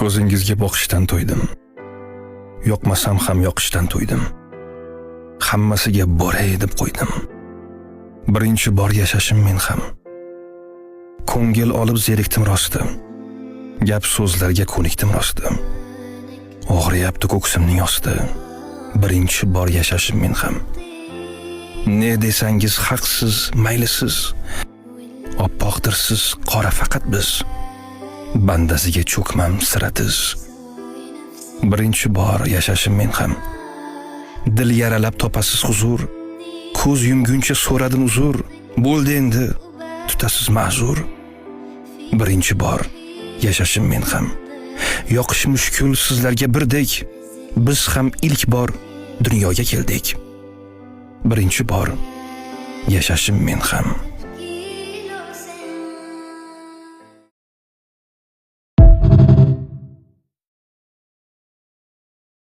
Ko'zingizga boqishdan to'ydim. Yoqmasam ham yoqishdan to'ydim. Hammasiga boray deb qo'ydim. Birinchi bor yashashim men ham. Ko'ngil olib zerikdim rosti. Gap so'zlarga ko'nikdim rosti. Og'riyapti ko'ksimning osti. Birinchi bor yashashim men ham. Ne desangiz haqsiz, maylisiz. Oppoqdirsiz, qora faqat biz. Bandasiga cho'kmam siratiz. Birinchi bor yashashim men ham. Dil yaralab topasiz huzur. Ko'z yumguncha so'radim uzr. Bo'ldi endi, tutasiz ma'zur. Birinchi bor yashashim men ham. Yoqish mushkul sizlarga birdek. Biz ham ilk bor dunyoga keldik. Birinchi bor yashashim men ham.